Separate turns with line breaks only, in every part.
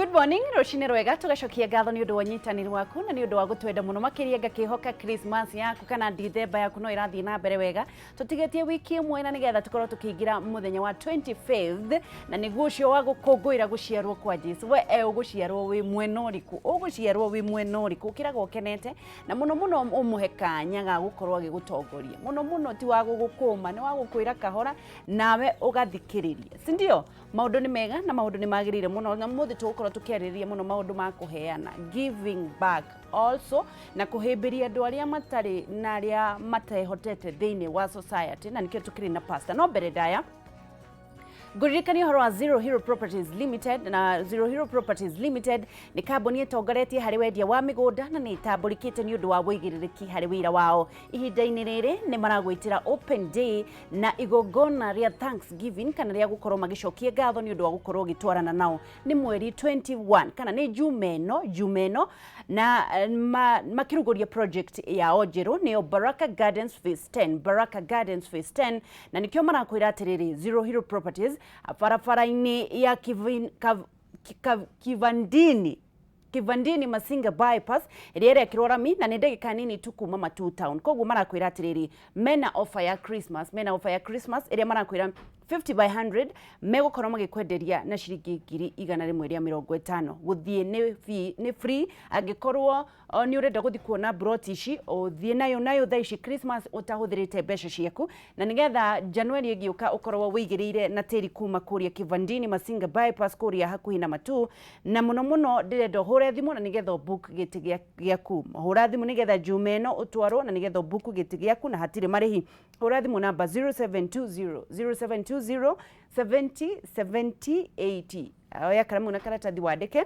Good morning, Roshine Rwega, tugacokia ngatho ni undu wa nyitaniri waku na ni undu wa gutwenda muno makiria ngakihoka Christmas yaku kana December yaku no irathii na mbere wega. Tutigetie wiki imwe na nigetha tukorwo tukiingira muthenya wa 25th na niguo ucio wa gukunguira guciarwo kwa Jesu. We uguciarwo wi mwena uriku, uguciarwo wi mwena uriku, kiragwo kenete na muno muno umuhe kanya ga gukorwo agigutongoria. Muno ti wa gugukuma, ni wa gukwira kahora nawe ugathikiriria. Sindio? Maundu ni mega na maundu ni magirire muno na muthi tugukorwo tukiariria muno maundu ma kuheana, giving back also na kuhimbiria andu aria matari na aria matehotete thiini wa society na nikio tukiri na pastor no mbere daya Guririkani horo wa Zero Hero Properties Limited na Zero Hero Properties Limited ni kambuni itongoretie hari wendia wa migunda na ni itamburikite ni undu wa wigiririki hari wira wao. Ihinda-ini riri ni maragwitira open day na igongona ria Thanksgiving kana ria gukorwo magicokia ngatho ni undu wa gukorwo gitwarana nao ni mweri 21 kana ni jumeno na makirugoria project ya ojeru ni Baraka Gardens Phase 10 Baraka Gardens Phase 10 na nikio marakwira atiriri Zero Hero Properties barabara-ini ya Kivandini Masinga bypass iriere kirorami na ni ndagika nini tu kuma Matu town. Koguo marakwira atiriri mena offer ya Christmas iria marakwira 50 by 100 megukorwo magikwenderia na ciringi 150 guthie ni free angikorwo ni urenda guthi kuona brot ici uthie nayo thaici Christmas utahuthirite mbeca ciaku na nigetha January igiuka ukorwo wigirire na tiri kuma kuria Kivandini Masinga bypass kuria hakuhi na Matu na muno ndirenda hore thimu na nigetha book giti giaku hura thimu nigetha jumeno utwarwo na nigetha book giti giaku na hatire marihi hura thimu namba 0720 70 80 ya karamu na karatathi wandike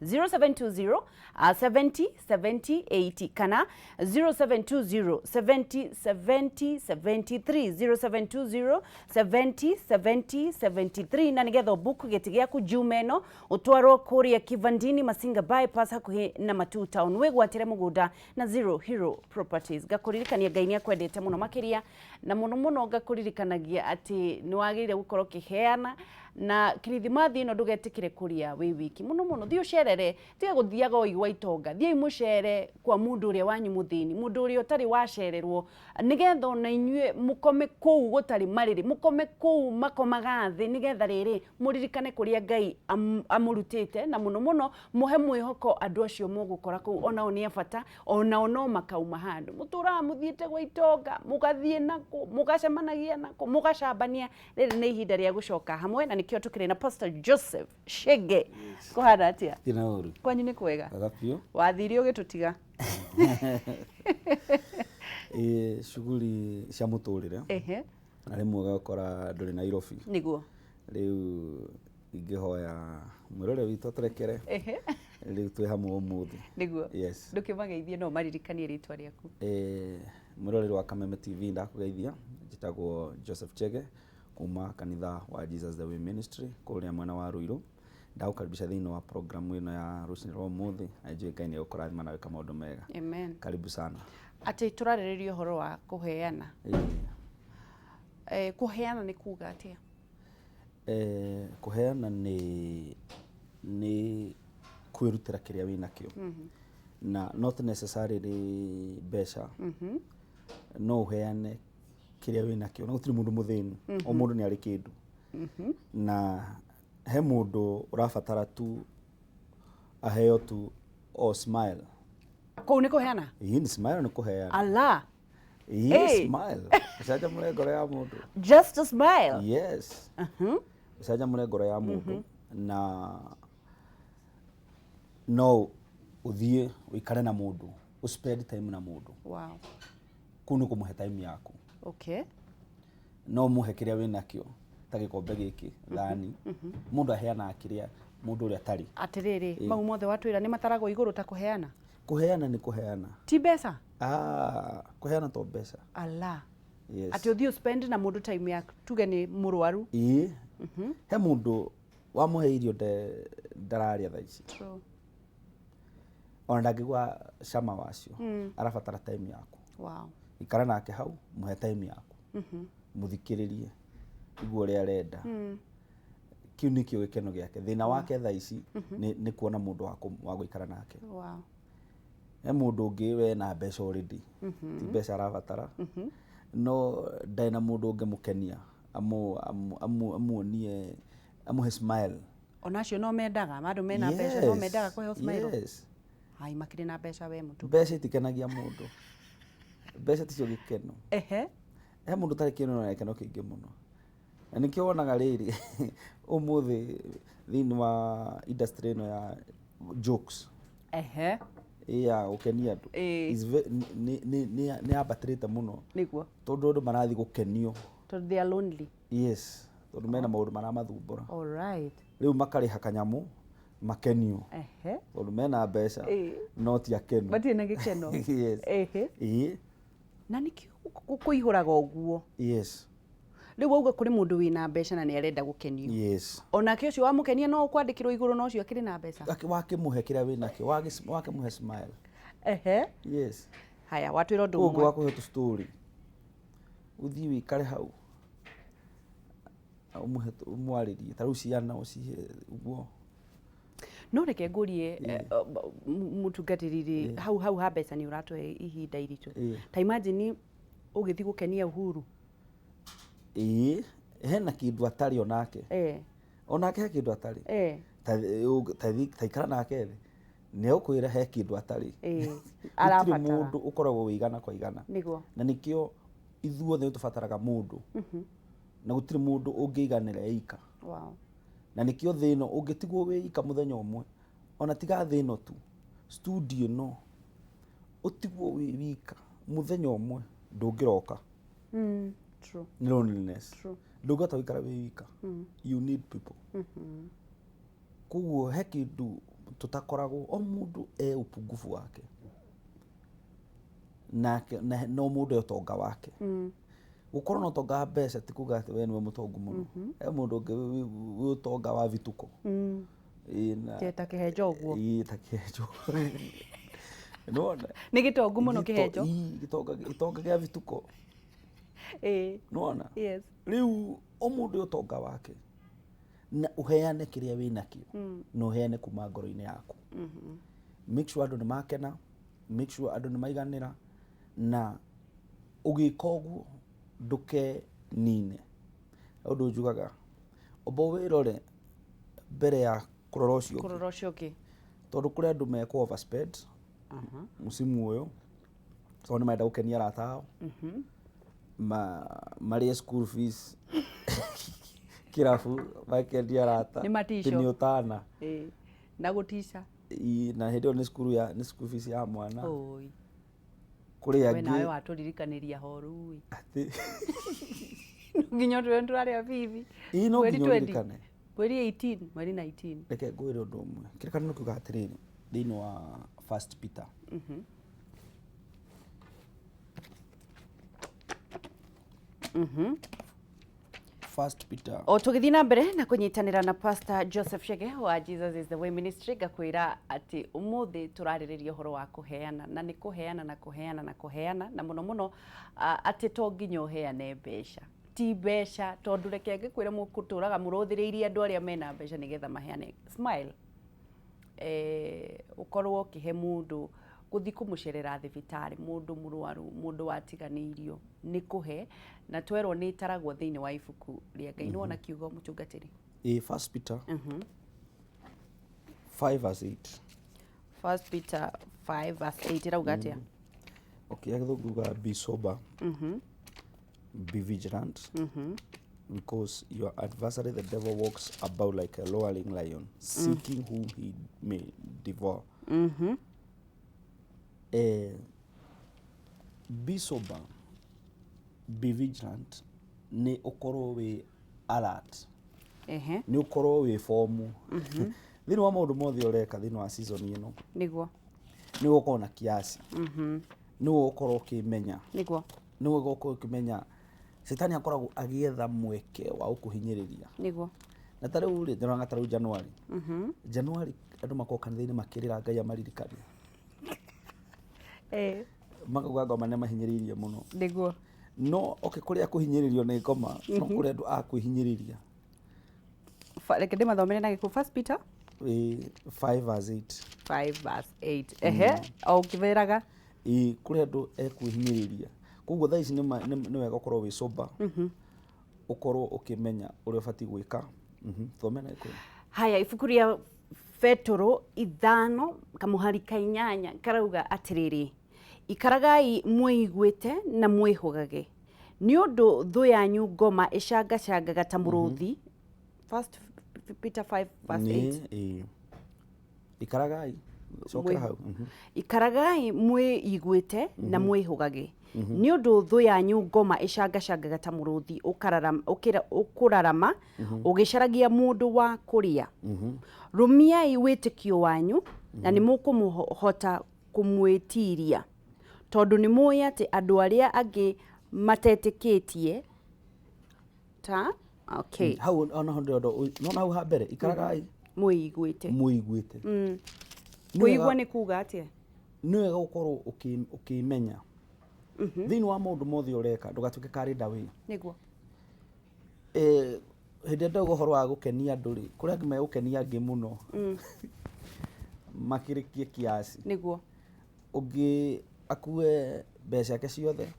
0720 70 80 kana 0720 70 73 0720 70 73 na nigetha book giti giaku jumeno utwarwo kuria Kivandini Masinga bypass hakuhi na Matu town wigwatire mugunda na Zero Hero Properties. Gakuririkania Ngai ni akwendete muno makiria na muno gakuririkanagia ati ni wagire gukorwo kiheana na kirithimathi ino ndugetikire kuria wi wiki muno thio cerere tiga guthiaga oigwa itonga thia imucere kwa mundu uria wanyu muthini mundu uria utari wacererwo nigetha na inyue mukome kuu gutari mariri mukome kuu makomaga thi nigetha riri muririkane kuria Ngai amurutite na muno muhe mwihoko andu acio mugukora kuu onao ni abata onao no makauma handu mutura muthiite gwa itonga mugathie nako mugacemanagia nako mugacambania riri ni ihinda ria gucoka hamwe na nikio tukire na Pastor Joseph Shege. Yes. Kuhana atia?
Tinauru.
Kwanyu ni kwega?
Agapio.
Wathiri ugitutiga.
Shughuli cia muturire. Na rimwe gakora nduri Nairobi.
Niguo.
Riu ingihoya mwirore witu turekere. Riu twi hamwe umuthi.
Niguo.
Yes.
Ndukimageithie no maririkanie ritwa riaku.
Mwirore wa Kameme TV ndakugeithia njitagwo Joseph Chege kuma kanitha wa Jesus the Way Ministry kuria mwana wa Ruiru ndagukaribisha thiini wa programu ino ya Rucini rwa Muthi ajue Ngai ni ukurathima na wika maundu mega.
Amen.
Karibu sana.
Ati turaririo horo wa kuheana. Kuheana ni kuga atia?
Kuheana ni kwirutira kiria wina kio. Na not necessarily besha. No uheane kiria wina kio na gutiri mundu muthini o mundu ni ari kindu na he mundu urafatara tu aheo tu o smile
ko ni kuheana
ni smile ni kuheana
Allah
smile saja mure ngoro ya mundu
just a smile
yes saja mure ngoro ya mundu na no uthie uikare na mundu uspend time na mundu
wow
kunu kumuhe time yaku.
Okay.
No muhe kiria wina kio ta gikombe giki thani mundu aheana kiria mundu uria tari
atiriri mau mothe watwira ni matarago iguru ta kuheana
ni kuheana
ti besa
kuheana to besa
Allah
yes
ati uthio spend na mundu time yaku tuge ni murwaru
he mundu wa muhe irio ndararia thaici
true
ona ndangigwa cama wacio arabatara time yaku
wow
ikara nake hau muhe time yaku muthikiririe iguo ria renda kiu nikio gikeno giake thina wake tha ici ni kuona mundu wa guikara nake
wow
he mundu ungi we na mbeca already ti mbeca arabatara no ndaina mundu ungi mukenia amuonie amuhe smile
onacio no mendaga mandu mena mbeca no mendaga kuhe smile
yes
ai makiri na mbeca we mutu
mbeca itikenagia mundu mbeca ticio gikeno he mundu tari kino na gikeno kingi muno na nikio wonaga riri umuthi thini wa industry no ya jokes ya ukenia andu ni abatrite muno
niguo
tondu andu marathi gukenio
tondu they are lonely
yes tondu mena maundu maramathumbura
all right
riu makariha kanyamu makenio tondu mena mbeca no ti akenu
batie na gikeno
yes
na nikio kuihuraga uguo
yes
riu auga kuri mundu wina mbeca na ni arenda gukenio
yes
onake ucio wamukenia no ukwandikirwo iguru no ucio akiri na mbeca
wakimuhe kiria wina kio wakimuhe smile yes
haya watwira ndu
ugu wakuhe tu story uthi wikare hau umuhe umwaririe taru ciana ucihe uguo
no reke ngurie mutungatiriri hau ha mbeca ni uratwe ihinda iritu ta imagine ugithi gukenia Uhuru
hena kindu atari onake onake he kindu atari taikara nake thi ni ukwira he kindu atari arabatara mundu ukoragwo wigana kwa igana
niguo
na nikio ithuothe tubataraga mundu na gutiri mundu ungiiganira eika
wow
na nikio thino ungitigwo wika muthenya umwe ona tiga thino tu studio no utigwo wika muthenya umwe ndungiroka
true
ni loneliness
true
ndungata wikara wika you need people kuguo he kindu tutakoragwo o mundu upungufu wake na no mundu utonga wake gukorwo no tonga mbeca ti kuga ati we niwe mutongu muno he mundu ungi wi utonga wa vituko
ta kihejo uguo
ta kihejo
ni gitongu muno kihejo
gitonga gia vituko nona
yes
riu o mundu utonga wake na uheane kiria wina kio na uheane kuma ngoro-ini yaku make sure andu ni makena make sure andu ni maiganira na ugika uguo nduke nine undu njugaga obo wirore mbere ya kurora ucio ki tondu kuri andu meko overspend musimu uyu tondu maenda gukenia arata ao maria school fees kirafu makendia arata
ni
utana
na gutisha
na hindi ni school fees ya mwana
oi
kuri angi
we nawe waturirikaniria horu ati nginyo turaria bibi
no nginya
mweri 18 mweri 19
reke ngwire undu umwe kirikanino kiuga atiriri thiini wa First Peter First Peter
o tugithii na mbere na kunyitanira na Pastor Joseph Chege wa Jesus is the Way Ministry gakwira ati umuthi turaririria horo wa kuheana na ni kuheana na kuheana na kuheana na muno ati to nginya uheane mbeca ti mbeca tondu reke ngikwira mukuturaga muruthiriirie andu aria mena mbeca nigetha maheane smile ukorwo kihe mundu guthi kumucerera thibitari mundu murwaru mundu watiganirio ni kuhe na twerwo ni taragwo thiini wa ibuku ria Ngai no na kiugo mutungatiri
First Peter 5:8
First Peter 5:8 rauga atia
okay agithuguga be sober be vigilant because your adversary the devil walks about like a roaring lion seeking whom he may devour be sober be vigilant ni ukorwo wi alert ni ukorwo wi fomu thini wa maundu mothe ureka thini wa season ino
niguo
ni ukorwo na kiasi ni ukorwo ukimenya
niguo
ni ukorwo ukimenya Shetani akoragwo agietha mweke wa ukuhinyiriria
niguo
na tariu ri ndona tariu January January andu makoka kanitha-ini makirira Ngai amaririkania makaguga ngoma nĩ mahinyĩrĩirie mũno
niguo
no okay kuria kuhinyĩrĩrio nĩ ngoma no kuria andu a kwihinyĩrĩria
reke ndimathomere na gikuyu 1 Peter
5:8
5:8 ehe o kiveraga
kuri andu ekuhinyiriria koguo thaa ici ni wega ukorwo wi sober ukorwo ukimenya uria ubati gwika thomera iko
haya ibuku ria Petero 5 kamuhari ka 8 karauga atiriri ikaragai mwiguite na mwihugage ni undu thu yanyu ngoma icangacanga ta muruthi 1 Peter 5:8
ikaragai cokera hau
ikaragai mwiguite na mwihugage ni undu thu yanyu ngoma icangacanga ta muruthi ukurarama ugicaragia mundu wa kuria rumiai witikio wanyu na ni mukumuhota kumwitiria tondu ni muyi ati andu aria angi matetikitie ta okay
hau ona hondo no hau ha mbere ikaragai
mwiguite kuigua ni kuga atia
ni wega gukorwo ukimenya thini wa maundu mothe ureka ndugatuke karida wi
niguo
hindi ndauga uhoro wa gukenia andu ri kuria angi megukenia angi muno makirikie kiasi
niguo
ungi akue mbeca ciake ciothe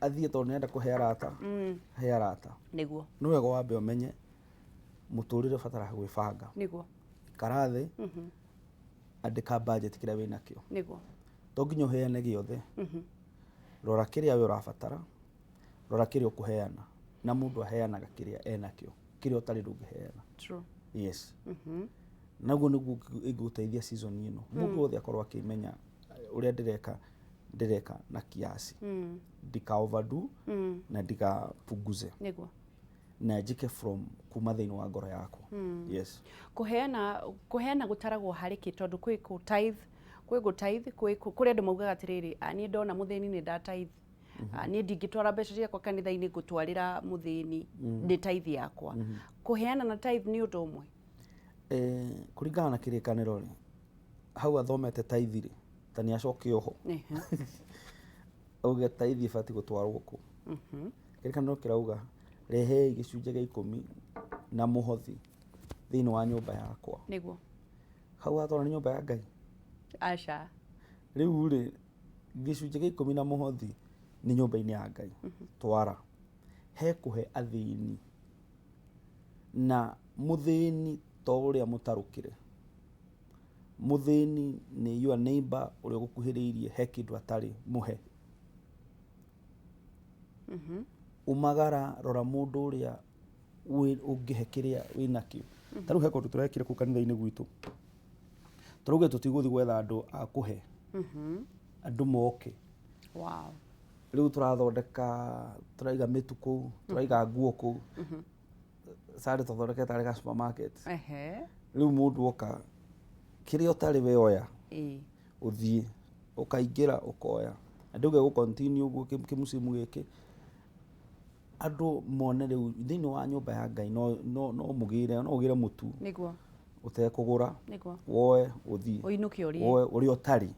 athie tondu nenda kuhe arata he arata
niguo
ni wega wambe umenye muturire ubataraga gwibanga
niguo
karathi andika budget kiria wina kio
niguo
to nginya uheane giothe rora kiria we urabatara rora kiria ukuheana na mundu aheanaga kiria enakio kiria utari ndungiheana
true
yes naguo niguo iguteithia season ino mundu othe akorwo akimenya uria ndireka na kiasi ndika overdo na ndika punguze
niguo
na njike from kuma thini wa ngoro yakwa yes
kuheana gutaragwo hariki tondu kwi ku tithe kuri andu maugaga atiriri ni ndona muthini ni nda tithe ni ndingitwara mbeca ciakwa kanitha-ini ngutwarira muthini ni tithe yakwa kuheana na tithe ni undu umwe
kuringana na kirikaniro ri hau athomete tithe ri tani acoke oho auge tithe ibati gutwarwo ku kirikaniro kirauga rehe gicunje gia 10 na muhothi thini wa nyumba yakwa
niguo
hau atwara ni nyumba ya Ngai
aca
riu ri gicunje gia 10 na muhothi ni nyumba-ini ya Ngai twara he kuhe athini na muthini to uria mutarukire muthini ni your neighbor uria gukuhiriirie he kindu atari muhe umagara rora mundu uria ungihe kiria winakio taru he kundu turekire ku kanitha-ini gwitu turuge tutiguthi gwetha andu akuhe andu moke
wow
riu turathondeka turaiga mitu ku turaiga nguo ku sare tuthondeke tareka supermarket riu mundu oka kiria utari we oya uthie ukaingira ukoya andu ge continue uguo kimusimu giki andu mone riu thini wa nyumba ya Ngai no mugire no ugire mutu
niguo
utekugura
niguo
woe uthie
uinuke
woe uri utari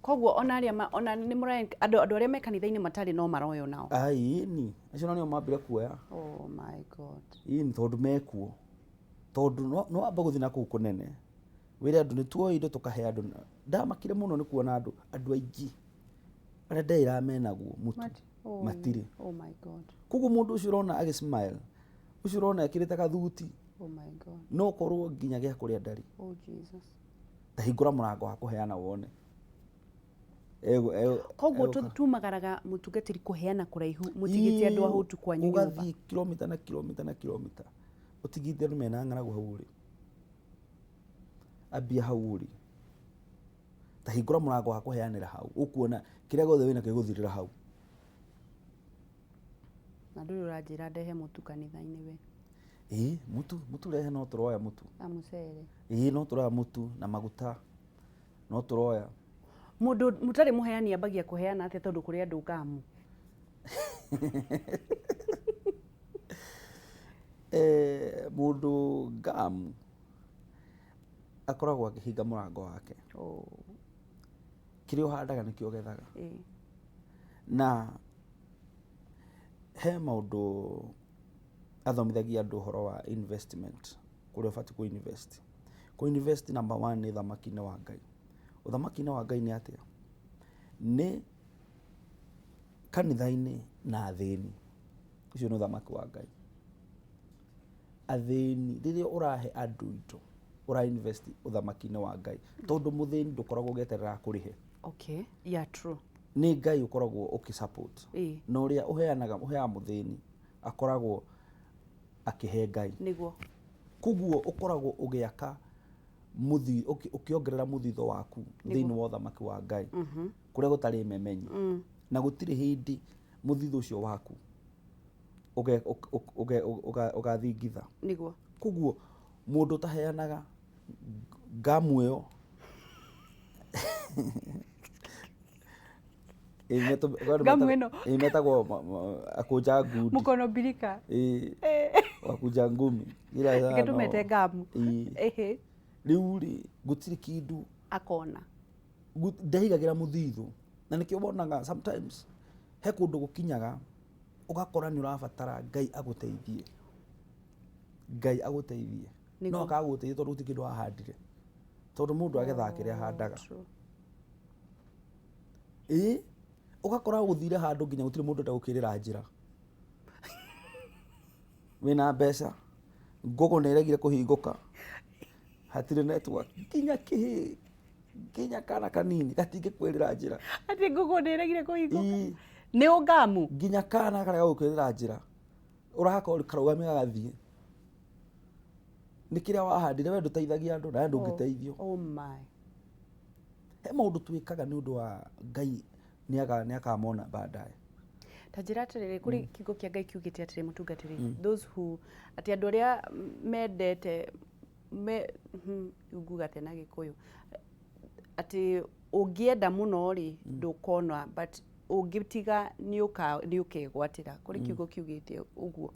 koguo ona ni mura andu aria me kanitha-ini matari no maroyo nao
ni acio nio mambire kuoya
oh my god
ni tondu mekuo tondu no amba guthina kuu kunene wire andu ni tuoire tukahe andu ndamakire muno ni kuona andu aingi aria ndeira menaguo mutu matire
oh my god
koguo mundu ucio urona agi smile ucio urona ekirite kathuti
oh my god
no korwo nginya gia kuria ndari
oh jesus
tahingura murango wa kuheana wone
koguo tumagaraga mutungatiri kuheana kuraihu mutigite andu ahutu kwa nyumba
ugathie kilomita na kilomita utigite andu mena ng'aragu hau ri ambia hau ri tahingura murango wa kuheanira hau ukuona kiria gothe wina kiguthirira hau
na nduri uranjira ndehe mutu kanitha-ini we
mutu rehe no turoya mutu
na mucere
no turoya mutu na maguta no turoya
mundu mutari muheani ambagia kuheana atia tondu kuri andu ngamu
mundu ngamu akoragwo akihinga murango wake kiria uhandaga nikio gethaga na he maundu athomithagia andũ ũhoro wa investment, kũrĩa ũbatiĩ kũ-invest. Kũ-invest number 1 nĩ ũthamaki-inĩ wa Ngai. Ũthamaki-inĩ wa Ngai nĩ atĩa? Nĩ kanitha-inĩ na athĩni. Ũcio nĩ ũthamaki wa Ngai. Athĩni, rĩrĩa ũrahe andũ indo, ũra-invest ũthamaki-inĩ wa Ngai. Tondũ mũthĩni ndũkoragwo ũgĩeterera kũrĩhe.
Okay, yeah, true.
Nĩ Ngai ũkoragwo ũkĩ-support. Na ũrĩa ũheaga mũthĩni akoragwo akĩhe Ngai.
Nĩguo.
Koguo ũkoragwo ũgĩaka ũkĩongerera mũthitho waku thĩinĩ wa ũthamaki wa Ngai, kũrĩa gũtarĩ memenyi. Na gũtirĩ hĩndĩ mũthitho ũcio waku ũgathingitha.
Nĩguo.
Koguo mũndũ ũtaheanaga ngamu ĩyo
ngamu ĩno
imetagwo akũnja ngundi.
Mũkono birika.
Wakunja ngumi.
Tumete ngamu.
Rĩu rĩ gũtirĩ kĩndũ
akona.
Ndaigagĩra mũthitho. Na nĩkĩo wonaga sometimes he kũndũ gũkinyaga ũgakora nĩ ũrabatara Ngai agũteithie. Ngai agũteithie. No akagũteithia tondũ gũtirĩ kĩndũ ahandire. Tondũ mũndũ agethaga kĩrĩa ahandaga. Ũgakora gũthire handũ nginya gũtirĩ mũndũ ndagũkĩrĩra njĩra. Wĩna mbeca, Google nĩ ĩregire kũhingũka. Hatirĩ network. Nginya kana kanini gatingĩkwĩrĩra njĩra.
Ati Google nĩ ĩregire kũhingũka. Nĩ ũngamu.
Nginya kana karĩa gagũkwĩrĩra njĩra. Ũrahaka karũgamia gagathiĩ. Nĩ kĩrĩa wahandire we ndũteithagia andũ na ndũngĩteithio.
Oh my.
He maũndũ twĩkaga nĩ ũndũ wa Ngai nĩ akamona baadaye.
Ta njĩra atĩrĩrĩ kũrĩ kiugo kĩa Ngai kiugĩte atĩrĩ mũtungatĩri, those who atĩ andũ arĩa mendete nguga tena Gĩkũyũ atĩ ũngĩenda mũno rĩ ndũkona but ũngĩtiga nĩ ũkegwatĩra. Kũrĩ kiugo kiugĩte ũguo.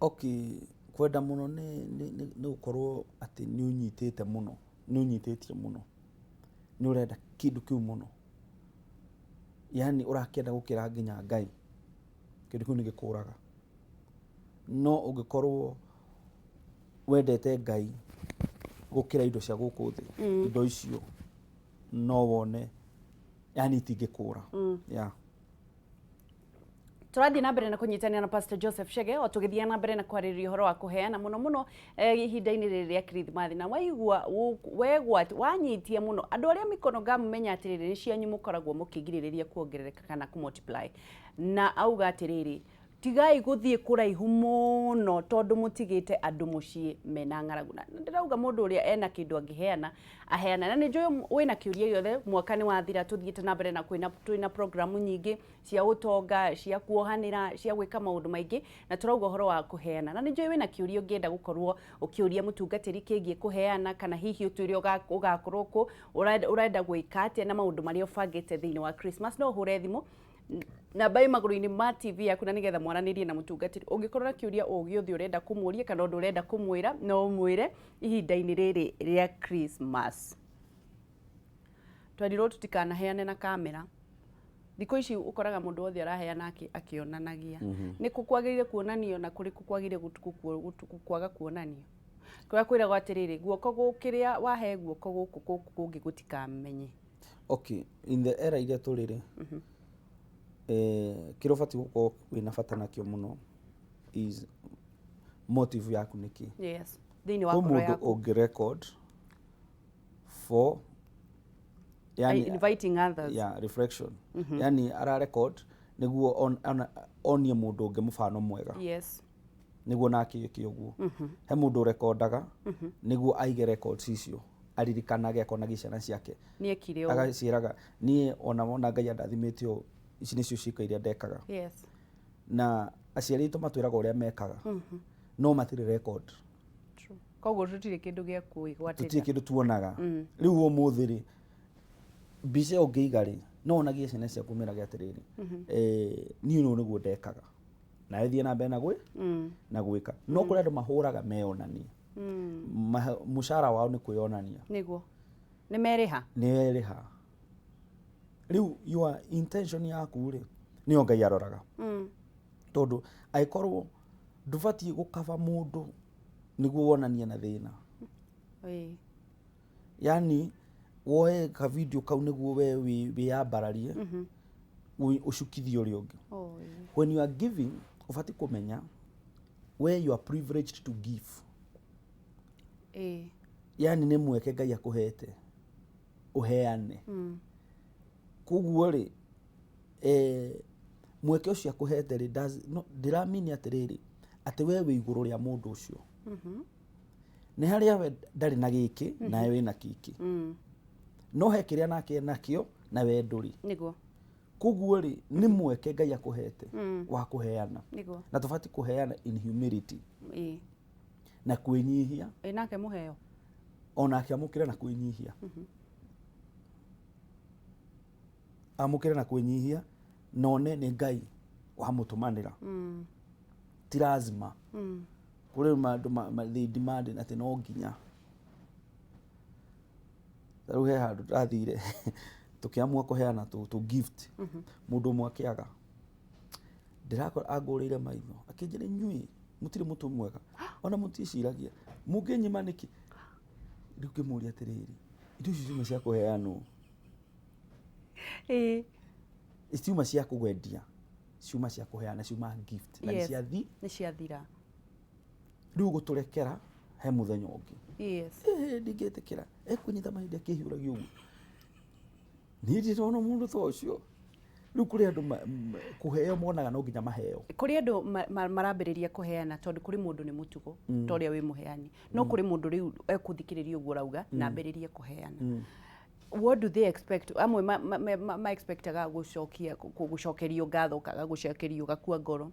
Okay, kwenda mũno nĩ gũkorwo atĩ nĩ ũnyitĩte mũno, nĩ ũnyitĩtie mũno, nĩ ũrenda kĩndũ kĩu mũno, yani ũrakĩenda gũkĩra nginya Ngai, kĩndũ kĩu nĩ gĩkũraga. No ũngĩkorwo wendete Ngai gũkĩra indo cia gũkũ thĩ, indo icio no wone yani itingĩkũra.
Tũrathiĩ na mbere na kũnyitanĩra na Pastor Joseph Chege o tũgĩthiĩ na mbere na kwarĩrĩria ũhoro wa kũheana mũno ihinda-inĩ rĩrĩ rĩa Kirithimathi. Na waigua wanyitia mũno andũ arĩa mĩkono ngamumenya atĩrĩrĩ nĩ cianyu mũkoragwo mũkĩgirĩrĩria kuongerereka kana kũmultiply. Na auga atĩrĩrĩ tigai gũthiĩ kũraihu mũno tondũ mũtigĩte andũ mũciĩ mena ng'aragu. Na ndĩrauga mũndũ ũrĩa ena kĩndũ angĩheana aheana. Na nĩ njũĩ wĩna kĩũria gĩothe, mwaka nĩ wathira, tũthiĩte na mbere na twĩna programu nyingĩ cia ũtonga, cia kuohanĩra, cia gwĩka maũndũ maingĩ, na tũrauga ũhoro wa kũheana. Na nĩ njũĩ wĩna kĩũria ũngĩenda gũkorwo ũkĩũria mũtungatĩri kĩgiĩ kũheana, kana hihi ũtuĩre ũgakorwo kũ, ũrenda gwĩka atĩa na maũndũ marĩa ũbangĩte thĩinĩ wa Christmas. No ũhũre thimũ namba ĩ magũrũ-inĩ ma TV yaku na nĩgetha mwaranĩrie na mũtungatĩri. Ũngĩkorwo na kĩũria o gĩothe ũrenda kũmũria kana ũndũ ũrenda kũmwĩra no ũmwĩre ihinda-inĩ rĩrĩ rĩa Christmas. Twarirwo tũtikanaheane na kamera. Thikũ ici ũkoraga mũndũ wothe araheana akĩonanagia. Nĩ kwagĩrĩire kuonanio na kũrĩ kwagĩrĩire kwaga kuonanio. Kũrĩa kwĩragwo atĩrĩrĩ guoko gũkĩrĩa wahe guoko gũkũ kũngĩ gũtikamenye.
Okay, in the era iria tũrĩrĩ kĩrĩa ũbatiĩ gũkorwo wĩna bata nakĩo mũno is motive yaku nĩkĩ.
Yes, thĩinĩ wa ngoro yaku.
Mũndũ ũngĩ-record for yani
inviting others.
Yeah, reflection. Yani ara-record nĩguo onie mũndũ ũngĩ mũfano mwega.
Yes.
Nĩguo nake yũke ũguo. He mũndũ ũrekondaga nĩguo aige records icio. Aririkanage akonagia ciana ciake.
Nĩekire ũũ.
Agaciĩraga niĩ ona Ngai andathimĩte ũũ, ici nĩcio ciĩko iria ndekaga.
Yes.
Na aciari aitũ matwĩraga ũrĩa mekaga. No matirĩ record.
True. Koguo tũtirĩ kĩndũ gĩa kwĩgwatĩra.
Tũtirĩ kĩndũ tuonaga. Rĩu ũmũthĩ rĩ mbica ũngĩiga rĩ no onagie ciana ciaku merage atĩrĩrĩ niĩ ũũ nĩguo ndekaga. Na thiĩ na mbere na gwĩka. No kũrĩ andũ mahũraga meonanie. Mũcara wao nĩ kwĩonania.
Nĩguo. Nĩ merĩha.
Nĩ merĩha. Rĩu your intention yaku rĩ nĩyo Ngai aroraga. Tondũ angĩkorwo ndubati gukava mundu niguo wonanie na thina yani woe ka video kau niguo we wiyambararie ucukithio uri ungi when you are giving ubati kumenya where you are privileged to give yani ni mweke Ngai akuhete uheane kuguo ri mweke ucio akuhete ri ndiramini atiriri ati we wi iguru ria mundu ucio ni haria we ndari na giki nawe wina kiki no he kiria nake nakio na we nduri
niguo
kuguo ri ni mweke Ngai akuhete wa kuheana na tufati kuheana in humility na kwinyihia
nake muheo
ona akiamukira na kwinyihia amukira na kwinyihia none ni Ngai wa mutumanira ti lazima kuri mandu they demand ati no nginya taruhe handu rathire tukiamua kuheana tu gift mundu mwe akiaga ndirakora agurire maitho akinjira nyui mutiri mutu mwega ona mutishiragia munginyima niki ndikimuria atiriri indo icio cia kuheanwo istiuma cia kugwendia ciuma cia kuheana ciuma gift na
ni ciathira
riu guturekera he muthenya ungi ndingitikira kunyita mahindi akihiuragia uguo ni ndirona mundu ta ucio riu kuri andu kuheo monaga no nginya maheo
kuri andu marambiriria kuheana tondu kuri mundu ni mutugo toria wi muheani no kuri mundu riu ekuthikiriria uguo rauga na ambiririe kuheana what do they expect amwe ma expectaga gucokerio ngatho kaga gucokerio gakua ngoro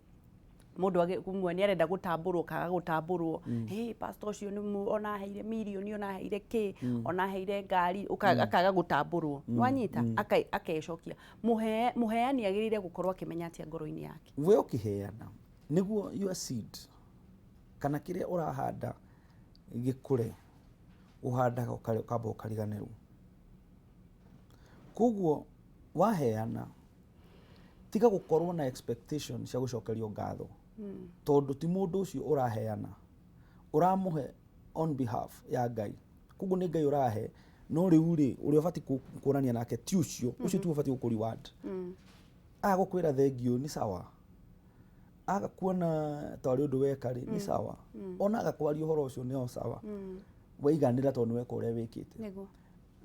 mundu kumwe ni arenda gutamburwo kaga gutamburwo hey pastor ucio ni ona heire milioni ona heire ki ona heire ngari akaga gutamburwo nwanyita akecokia muheani agirire gukorwo akimenya atia ngoro-ini yake
we ukiheana niguo your seed kana kiria urahanda gikure uhandaga ukamba ukariganirwo kuguo waheana tiga gukorwo na expectation cia gucokerio ngatho tondu ti mundu ucio uraheana uramuhe on behalf ya Ngai kuguo ni Ngai urahe no riu ri uri ubati kuonania nake ti ucio tu ubati gukuri word gukwira thengio ni sawa kuona tori undu weka ri ni sawa ona agakwaria uhoro ucio ni sawa weiganira tondu weka uria wikite
niguo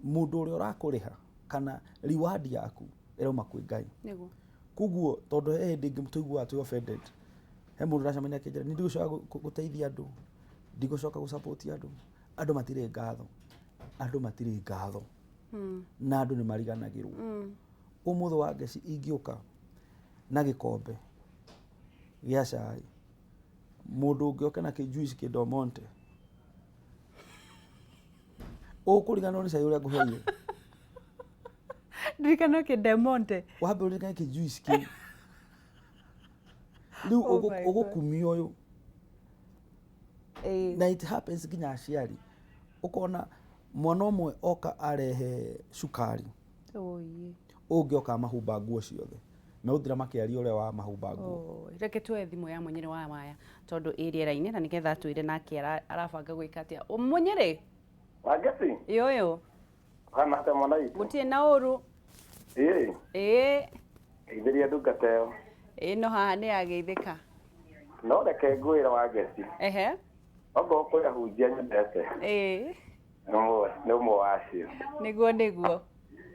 mundu uria urakuriha kana reward yaku irauma kwi Ngai
niguo
kuguo tondu he ndingi mutuigua atu offended he mundu racamania kinjira ni ndigucoka guteithia andu ndigucoka gusupport andu matire ngatho na andu ni mariganagirwo umutho wa ngeci ingiuka na gikombe gya cai mundu ngioka na kijuice kidomonte ukuringana ni cai uria nguheire
ndirikana kidemonte
wambe uririkane kijuice ki riu ugukumia uyu na it happens nginya aciari ukona mwana umwe oka arehe cukari ungioka mahumba nguo ciothe na uthira makiaria uria wa mahumba nguo
reke tuwe thimu ya munyere wa maya tondu iriera-ini na nigetha twire nake arabanga gwika atia munyere
wagesi
yoyo
kana ta mwana itu
gutie na uru
ithiria ndungateo
no haha ni ageithika
no reke ngwira wagesi ogo kuya hunjia nyendete ni umwe wacio
niguo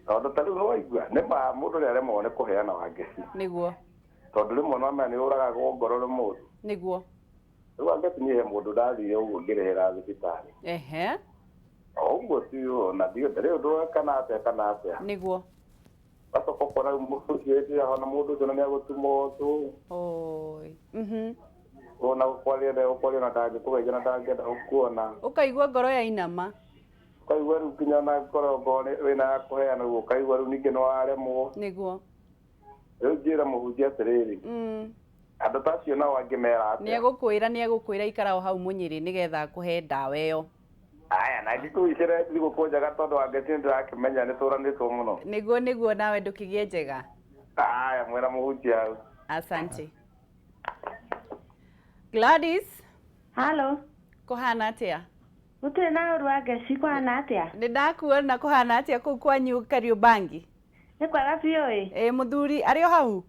tondu tariu nwaigua ni ma mundu ni aremwo ni kuheana wagesi niguo tondu rimwe no ni uraga ngoro ri mundu
niguo
riu wagesi ni he mundu ndathire uguo ngirehera thibitari uguo tiu na ndio ndari undu kana atia
niguo
basoko kora mundu ucio hona mundu ucio ni agutumwo tu ona ukwalia na ndage kugeja na ndage ukuona
ukaigua ngoro ya inama
ukaigua riu kinya na ngoro ngone wina kuheana uguo ukaigua riu ningi no aremwo
niguo
riu njira muhunjia atiriri andu tacio nao angimera
atia ni egukwira ikara o hau munyiri nigetha kuhe ndawa iyo
aya na ngikuicire thigukunjaga tondu wangeci ndirakimenya ni turanitwo muno
niguo nawe ndukigie njega
aya mwena muhunjia hau
asante Gladys.
Halo.
Kuhana atia?
Gutire na uruage kuhana atia?
Ndakuona kuhana atia kuu kwanyu Kariobangi?
Ni kwaga biũ
Muthuri ario hau?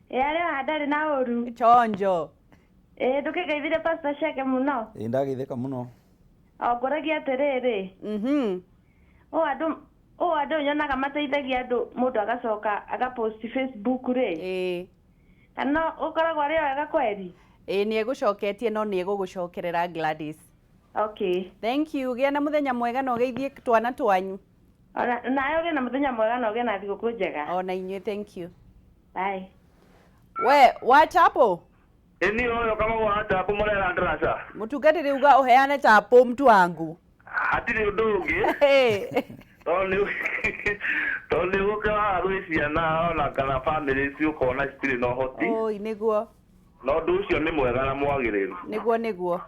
Ario handari na uru.
Chonjo.
Ndukigeithire pastor Sheke muno.
Ndageitheka muno.
Ngoragia atiriri. O andu nyonaga mateithagia andu mundu agacoka agapost Facebook ri. Kana ukoragwo ari wega kweri?
Ni egucoketie no ni egugucokerera Gladys.
Okay.
Thank you. Gia na muthenya mwega no geithie twana twanyu.
Nayo ge na muthenya mwega no ge na thigũkũ njega.
Ona inyuĩ, thank you.
Bye.
We, wachapo?
Ini oyo kama wachapo murera ndrasa.
Mutungatĩri uga uheane chapo mtu wangu.
Hatiri undu ungi. Toni uka ruisia na ona kana family cio kona citiri no hoti.
Oi niguo.
No ndu ucio ni mwega na mwagiriru.
Niguo.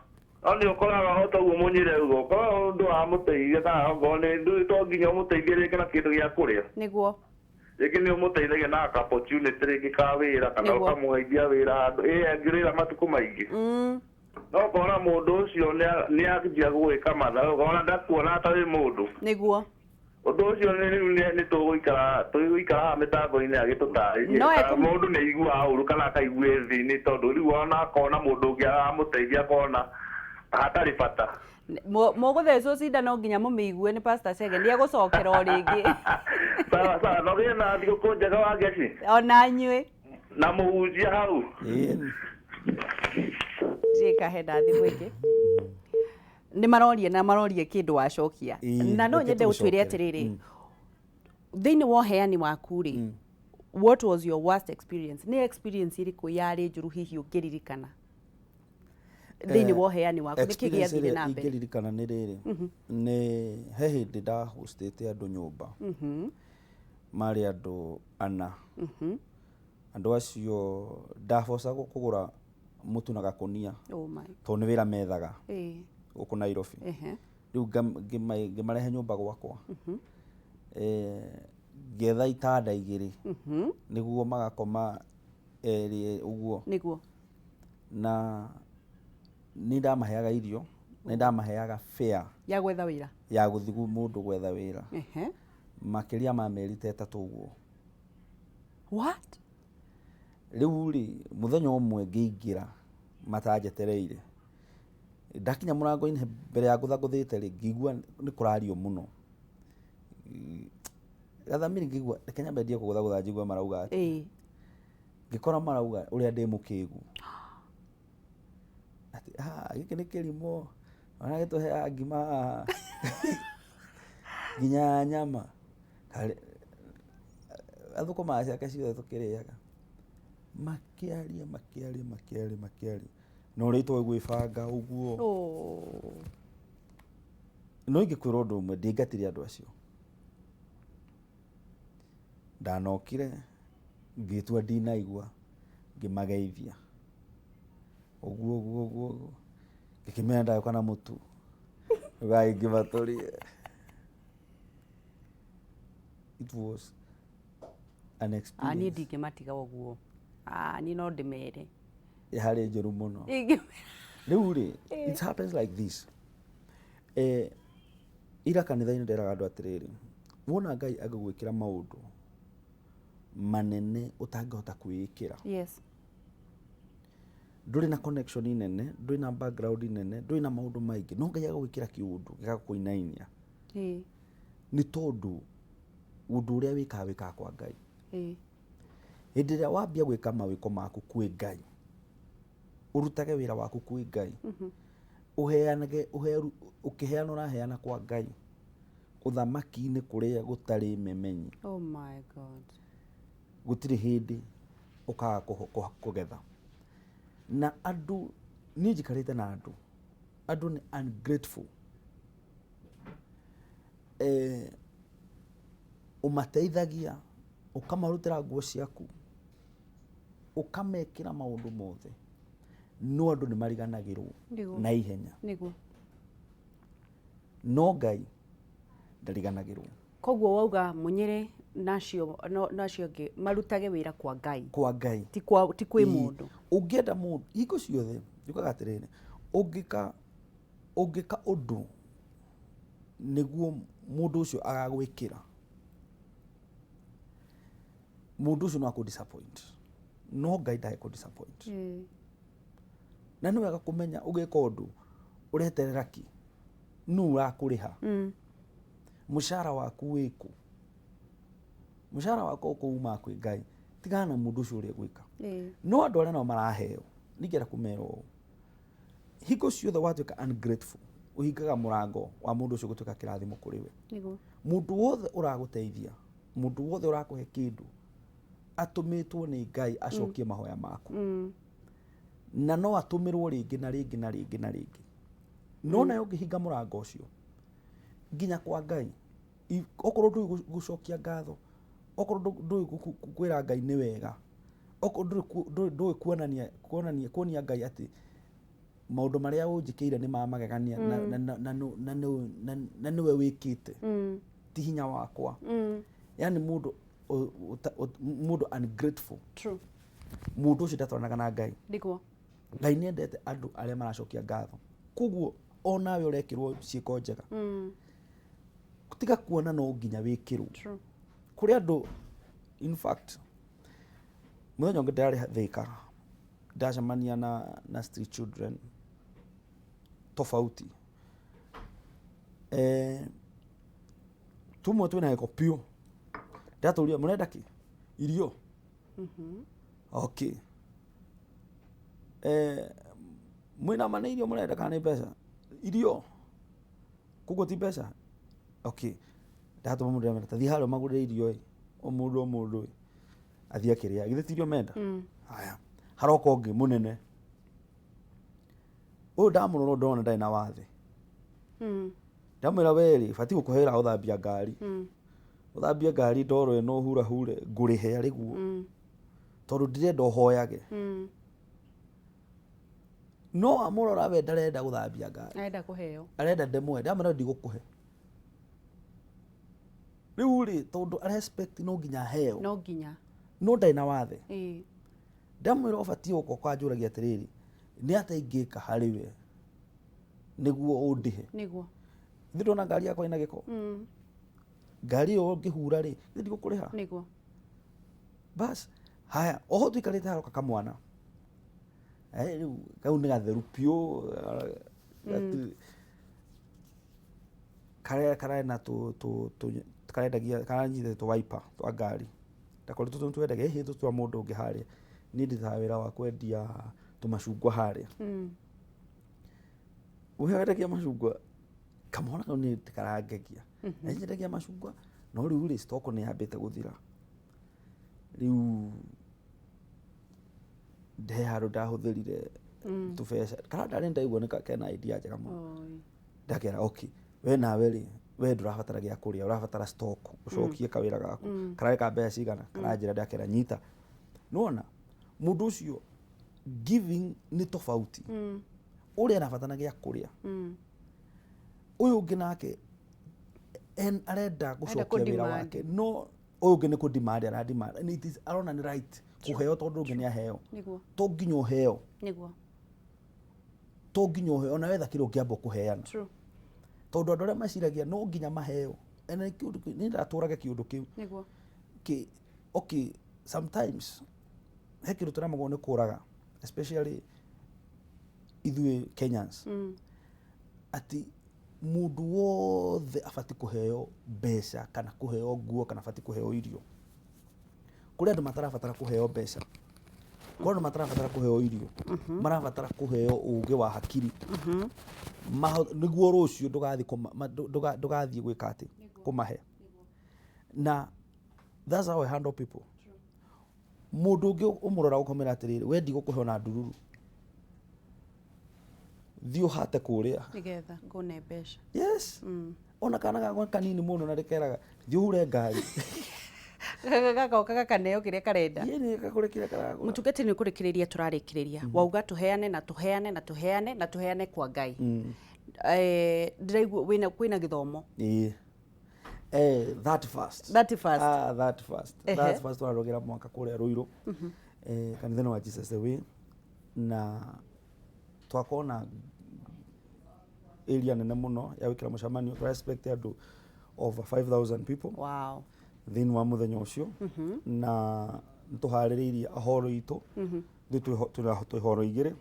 Oni ukoraga hota uguo munyire ugo ko ndu wa muteithia kana ngone ndu to nginya muteithie rĩngĩ na kĩndũ gĩa kũrĩa.
Niguo.
Rĩngĩ nĩ ũmũteithagia na opportunity rĩngĩ ka wĩra kana ũkamũgeithia wĩra handũ angĩrĩra matukũ maingĩ. No kona mũndũ ũcio nĩ akĩnjia gwĩka mathaũ kona ndakuona ta wĩ mũndũ.
Niguo.
Ũndũ ũcio nĩ tũgũikara mĩtambo-inĩ agĩtũtarĩria mũndũ nĩ aiguaga ũru kana akaigua thĩ-inĩ tondũ rĩu ona akona mũndũ ũngĩ aramũteithia akona hatarĩ bata.
Mũgũthecwo cindano nginya mũmĩigue nĩ Pastor Chege nĩ egũcokera o rĩngĩ.
Sawa no gĩe na thigũkũ njega wa Ngeci.
Ona inyuĩ.
Na mũhunjia hau.
Njĩka henda thimũ ĩngĩ. Nĩ maroria kĩndũ wacokia. Na no nyende ũtwĩre atĩrĩrĩ. Thĩinĩ wa ũheani waku rĩ, what was your worst experience? Nĩ experience ĩrĩkũ yarĩ njũru hihi ũngĩririkana? Thĩinĩ wa ũheani waku nĩ kĩĩ gĩathire na mbere?
Ingĩririkana nĩ rĩrĩ. Nĩ he hĩndĩ ndahostete andũ nyũmba. Marĩ andũ 4. Andũ acio ndaboca kũgũra mũtu na gakonia. Tondũ nĩ wĩra methaga. Gũkũ Nairobi. Rĩu ngĩmarehe nyũmba gwakwa. Ngĩetha itanda 2 nĩguo magakoma erĩ ũguo.
Nĩguo.
Na nĩ ndamaheaga irio, nĩ ndamaheaga fare
ya gwetha wĩra.
Ya gũthiĩ mũndũ gwetha wĩra. Makĩria ma mĩeri 3 ũguo.
What?
Rĩu rĩ mũthenya ũmwe ngĩingĩra matanjetereire. Ndakinya mũrango-inĩ mbere ya gũthagũthĩte rĩ ngĩigua nĩ kũrario mũno. Gathamiri ngĩigua reke nyambe ndie kũgũthagũtha njigua marauga atĩ. Ngĩkora marauga ũrĩa ndĩ mũkĩgu. Ati gĩkĩ nĩ kĩrimũ ona gĩtũheaga ngima nginya nyama. Athũkũma ciake ciothe tũkĩrĩaga. Makĩaria. No rĩ tũĩ gwĩbanga ũguo. No ingĩkwĩra ũndũ ũmwe ndĩngatire andũ acio. Ndanokire ngĩtua ndinaigua ngĩmageithia. Ũguo. Ngĩkĩmenya ndagĩũka na mũtu. Ngai ngĩmatũria. It was an experience.
Niĩ ndingĩmatiga ũguo. Niĩ no ndĩmere.
Harĩ njũru mũno. Rĩu rĩ, it happens like this. Ira kanitha-inĩ nderaga andũ atĩrĩrĩ. Wona Ngai agĩgwĩkĩra maũndũ manene ũtangĩhota kwĩĩkĩra.
Yes.
Ndũrĩ na connection nene, ndũrĩ na background nene, ndũrĩ na maũndũ maingĩ. No Ngai agagwĩkĩra kĩũndũ gĩgakũinainia. Nĩ tondũ ũndũ ũrĩa wĩkaga kwa Ngai. Hĩndĩ ĩrĩa wambia gwĩka mawĩko maku kwĩ Ngai, urutage wĩra waku kwĩ Ngai, ũkĩheana ũraheana kwa Ngai, ũthamaki-inĩ kũrĩa gũtarĩ memenyi.
Oh my God.
Gũtirĩ hĩndĩ ũkaga kũgetha. Na andũ niĩ njikarĩte na andũ nĩ ungrateful. Ũmateithagia, ũkamarutĩra nguo ciaku, ũkamekĩra maũndũ mothe. No andũ nĩ mariganagĩrwo na ihenya. No Ngai ndariganagĩrwo.
Koguo wauga Munyiri nacio ngĩ marutage wĩra kwa Ngai.
Kwa Ngai.
Ti kwĩ mũndũ.
Ũngĩenda mũndũ hingo ciothe Yukaga atiriri ungika undu niguo mundu ucio agagwikira mundu ucio no aku disappoint no Ngai ndae ku disappoint na nĩ wega kumenya ugika undu ureterera ki nu urakuriha mushara waku wiku mushara wako kuuma kwi Ngai tigana na mundu ucio uri gwika no andu aria no maraheo ningera kumero hingo ciothe watuika ungrateful uhingaga murango wa mundu ucio gutuika kirathimo kuri we nigo mundu wothe uraguteithia mundu wothe urakuhe kindu atumitwo ni Ngai acokie mahoya maku na no atumirwo ringi na ringi na ringi na ringi no na ungihinga murango ucio nginya kwa Ngai okorwo ndui gucokia ngatho okorwo ndui kwira Ngai ni wega okorwo ndui kuonia Ngai ati maundu maria unjikire ni mamagegania na niwe wikite ti hinya wakwa yani mundu ungrateful true mundu ucio ndatwaranaga na Ngai ndiko Ngai ni endete andu aria maracokia ngatho koguo onawe urekirwo ciiko njega tiga kuona no nginya wikirwo true kuri andu in fact muthenya ungi ndari Thika ndacemania na street children tofauti tumwe twina heko pio ndaturia murenda ki irio okay mwina mana irio murenda kana pesa irio kugo ti pesa okay ndatuma mundu amenda thi haro magurire irio o mundu athia kiria githitirio menda haya haroko ngi munene ndamuroro ndona ndai na wathi ndamwira weri bati gukuhera uthambia ngari uthambia ngari ndoro ino hura hure ngurihe ariguo tondu ndirenda hoyage no amurora we ndarenda guthambia ngari arenda kuheo arenda ndemwe ndamwira ndigukuhe riu ri tondu respect no nginya heo no ndai na wathe ndamwira obati uko kwanjuragia atiriri ni ataingika hariwe niguo undihe niguo ndona ngari yakwa ina giko ngari yo ngihura ri ndigukuriha niguo bas haya oho tuikarite haro kakamwana riu kau ni gatheru pio kare na karendagia karanyite tu wiper twa ngari ndakoretwo tu twendagia hihi tu twa mundu ungi haria ni nditaga wira wa kwendia tumacungwa haria uhendagia macungwa kamona kau ni karangegia na nyendagia macungwa no riu ri stock ni yambite guthira riu ndeharo ndahuthirire tubesha kana ndarenda igwo kena idea njega muno ndakera okay we nawe ri we ndurabatara gia kuria urabatara stock ucokie kawira gaku karare ka mbeca cigana karanjira ndakera nyita nona mundu ucio giving ni tofauti uria arabatana gia kuria uyu ungi nake arenda gucokia wira wake no uyu ungi ni ku demand ara demand and it is arona ni right kuheo tondu ungi ni aheo niguo to nginyo heo niguo to nginyo heo na wetha kiro kiambo kuheana true tondu andu aria maciragia no nginya maheo ena kiundu ni ndaturage kiundu kiu niguo ki okay sometimes he kiru turamagwo ni kuraga especially ithui Kenyans ati mundu wothe abati kuheo mbeca kana kuheo nguo kana abati kuheo irio kuri andu matarabatara kuheo mbeca kuri andu matarabatara kuheo irio marabatara kuheo uge wa hakiri niguo rucio ndugathie gwika ati kumahe na that's how I handle people mundu ungi umurora ukomera atiriri we ndigukuhe na ndururu thio hate kuria nigetha ngone mbeca yes ona kana gakwa kanini muno na rekeraga thio hure ngari gaka kaneo kiria karenda yeni gakurekira karago mutugete ni kurikiriria turarikiriria wauga tuheane na tuheane na tuheane na tuheane kwa Ngai ndiraigua wina kwina githomo that fast twarogera mwaka kuria Ruiru kanithani wa Jesus the Way na twakona area nene muno ya wikira mucemanio twa expect andu over 5,000 people.
Wow.
Thini wa muthenya ucio na tuhaririirie ahoro itu tu horo igire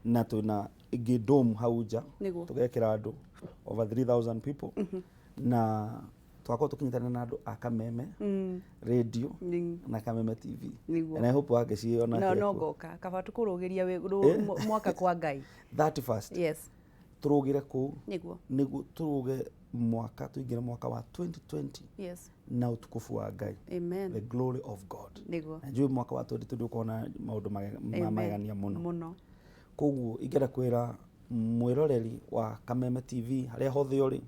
na tuna ingi dome hau nja tugekira andu over 3,000 people na twako tukinyitana na andu a Kameme radio na Kameme TV and I hope wageciona
no goka kaba tukurugiria mwaka kwa Ngai
31st.
Yes,
turugire ku
niguo
turuge mwaka tuingire mwaka wa 2020.
Yes,
na utukufu wa Ngai.
Amen.
The glory of God.
Niguo
Najua mwaka wa 2020 ukona maundu magania muno. Koguo ingera kwira mwiroreri wa Kameme TV haria hothe uri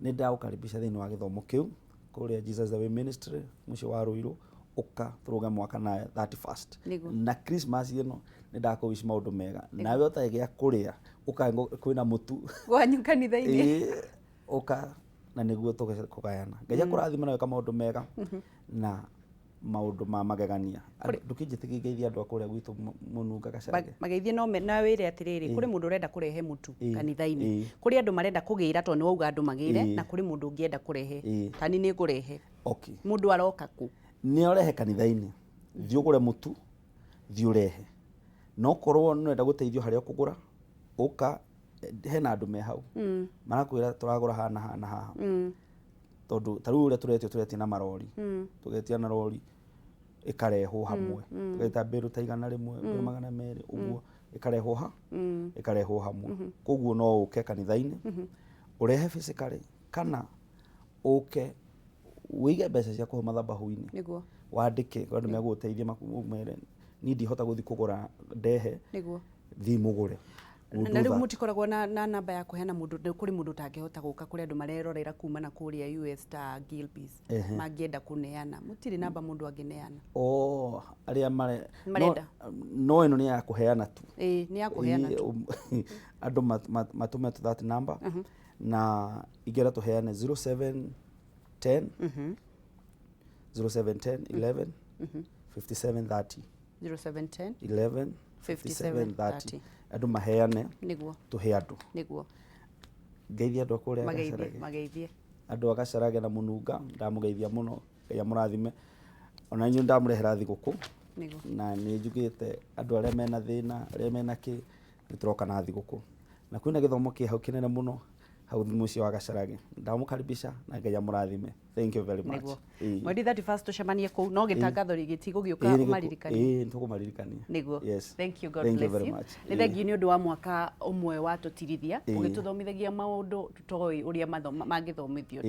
ni ndaukaribisha thini wa githomo kiu kuria Jesus the Way Ministry mucio wa Ruiru uka turuga mwaka na 31st na Christmas ino ni ndakuwish maundu mega nawe utagiya kuria uka kwina mutu
gwanyu kanitha-ini
uka na niguo tukugayana Ngai kurathima nawe kama maundu mega na maundu ma magegania ndukijitigeithia andu akuria gwitu mununga Gacage
mageithie no na wire atiriri kuri mundu urenda kurehe mutu kanitha-ini kuri andu marenda kugira to ni wauga andu magire na kuri mundu ungienda kurehe tani ni ngurehe mundu aroka ku
ni orehe kanitha-ini thiugure mutu thiurehe no korwo no enda guteithio haria kugura uka hena andu me hau marakwira turagura hana haha tondu taru uria turetie na marori tugetia na rori ikareho hamwe tugaita mberu taigana rimwe mberu magana meri uguo ikareho hamwe koguo no uke kanitha-ini urehe physically kana uke wige mbeca cia kuhe mathabahu-ini
niguo
wandike andu meguteithia makumere ni ndihota guthi kugura ndehe
niguo
thi mugure
na riu mutikoragwo na namba ya kuheana mundu kuri mundu tangihota guka kuri andu marerorera kuma na kuria US ta Gilbis mangienda kuneana mutiri namba mundu angineana
aria marenda no ino ni ya kuheana tu
ni ya kuheana tu
andu matume to that number na igera tuheane 0710 11 5730
0710
11 5730 andu maheane
niguo
tuhe andu
niguo
ngeithia andu akuria
mageithie
andu a Gacage na mununga ndamugeithia muno Ngai amurathime ona nyu ndamurehera Thigukuu na ni njugite andu aria mena thina aria mena ki nituroka na Thigukuu na kwina githomo ki hau kinene muno hau mucio wa Gacage ndamukaribisha na Ngai amurathime. Thank you very much.
Mwedi 31st tucemanie kuu no gitangatho rigitigo giuka maririkani
tukumaririkania
niguo.
Yes.
Thank you, God bless you. Ni thengi ni undu wa mwaka umwe wa tutirithia ugituthomithagia maundu tutoi uria mangithomithio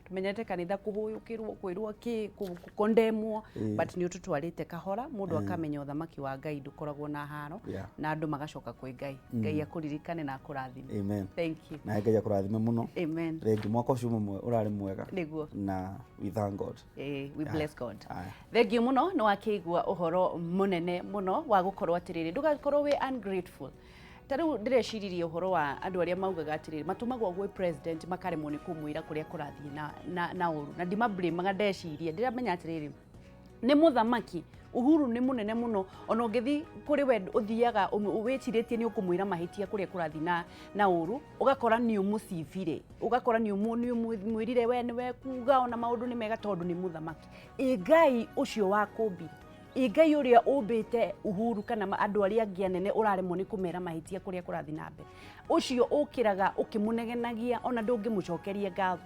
tumenyete kanitha kuhuyukirwo kwirwo ki kondemwo but ni ututwarite kahora mundu akamenya uthamaki wa Ngai ndukoragwo na haro na andu magacoka kwi Ngai. Ngai akuririkane na akurathime.
Amen.
Thank you.
Na Ngai akurathime muno.
Amen.
Regi mwaka ucio mwe urari mwega
niguo
na we thank God.
We bless God. Thengi muno no akigwa uhoro munene muno wa gukorwo atiriri ndugakorwo we ungrateful. Tariu ndireciриrie uhoro wa andu aria maugaga atiriri matumagwo gwe president makaremwo ni kumwira kuria kurathie na uru na ndima blame ndeciria ndiramenya atiriri ni muthamaki Uhuru ni munene muno ona ungithi kuri we uthiaga witiritie ni ukumwira mahitia kuria kurathi na uru ugakora ni umucivire ugakora ni mwirire we ni we kuga ona maundu ni mega tondu ni muthamaki Ngai ucio wa kumbi Ngai uria umbite Uhuru kana andu aria angi anene uraremwo ni kumera mahitia kuria kurathi na mbere ucio ukiraga ukimunegenagia ona ndungimucokeria ngatho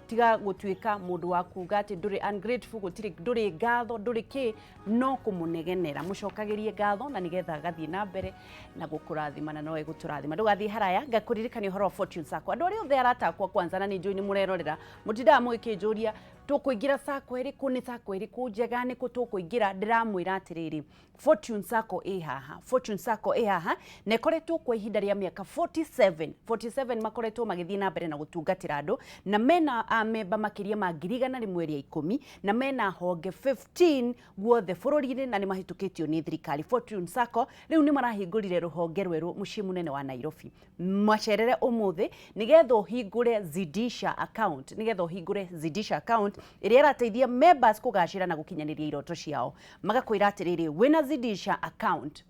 tiga gutuika mundu wa kuga ati nduri ungrateful gutiri nduri ngatho nduri ki no kumunegenera mucokagirie ngatho na nigetha gathie na mbere na gukurathima na noe guturathima ndugathie haraya ngakuririkania horo fortune sako andu aria othe aratakwa kwanza na ni njui ni murerorera mutindaga mugikinjuria tukuingira sako iriku ni sako iriku njega ni kutukuingira ndiramwira atiriri fortune sako haha fortune sako haha ne koretwo kwa ihinda ria miaka 47 makoretwo magithie na mbere na gutungatira andu na mena amemba makiria ma 110 na mena honge 15 guothe bururi-ini na ni mahitukitio ni thirikari fortune sako riu ni marahingurire ruhonge rweru mucii munene wa Nairobi macerere umuthi nigetha uhingure Zidisha account iria irateithia members kugacira na gukinyaniria iroto ciao magakwira atiriri wina Zidisha account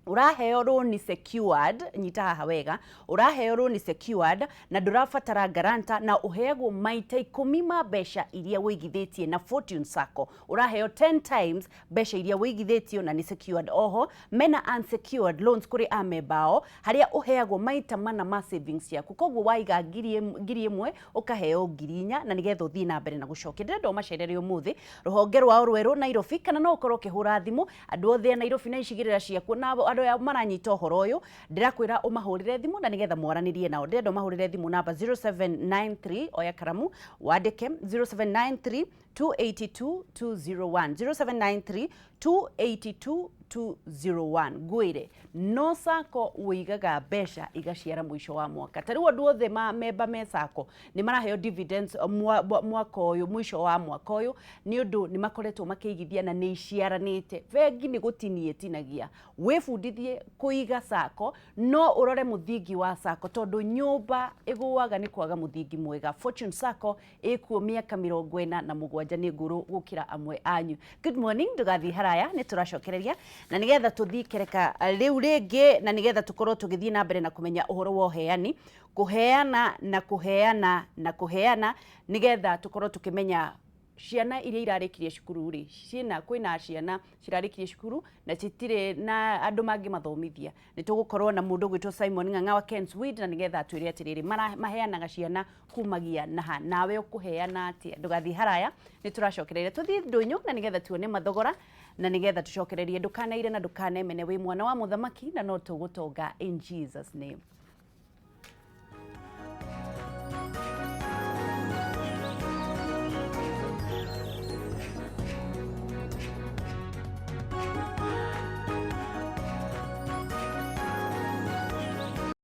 uraheo loan secured, nyita haha wega, uraheo loan secured na ndurabatara garanta na uheagwo maita 10 ma mbeca iria wigithitie na Fortune Sacco. Uraheo 10 times mbeca iria wigithitio na ni secured. Oho mena unsecured loans kuri amebao haria uheagwo maita mana ma savings yaku. Koguo waiga ngiri imwe ukaheo ngiri 4 na nigetha uthii na mbere na gucokia. Ndendo macerere umuthi ruhonge rwa Rweru Nairobi kana no ukorwo ukihura thimu andu othe Nairobi na icigirira ciaku na andu ya maranyita uhoro uyu ndirakwira umahurire thimu na nigetha mwaranirie nao. Ndendo mahurire thimu namba 0793 oya karamu wandike 0793 282 201 0793 282 201. Gwire no sako wigaga mbeca igaciara mwisho wa mwaka. Tariu andu othe memba me sako ni maraheo dividends mwaka uyu mwisho wa mwaka uyu ni undu ni makoretwo makiigithia na ni iciaranite. Vengi ni gutinie tinagia wifundithie kuiga sako no urore muthingi wa sako tondu nyumba iguaga ni kwaga muthingi mwega. Fortune Sacco ikuo miaka 47 ni nguru gukira amwe anyu. Good morning, ndugathi haraya ni turacokereria na nigetha tuthii kereka riu ringi na nigetha tukorwo tugithii na mbere na kumenya uhoro wa uheani, kuheana na kuheana na kuheana nigetha tukorwo tukimenya ciana iria irarikirie cukuru ri kwina ciana cirarikirie cukuru na citire na andu mangi mathomithia. Ni tugukorwo na mundu gwitwo Simon Ng'ang'a wa Kenswid na nigetha atwire atiriri maheanaga ciana kumagia naha nawe ukuheana ati. Ndugathi haraya ni turacokereria tuthii ndunyu na nigetha tuone mathogora na nigetha tucokererie ndukanaire na ndukanemene wi mwana wa muthamaki na no tugutonga in Jesus name.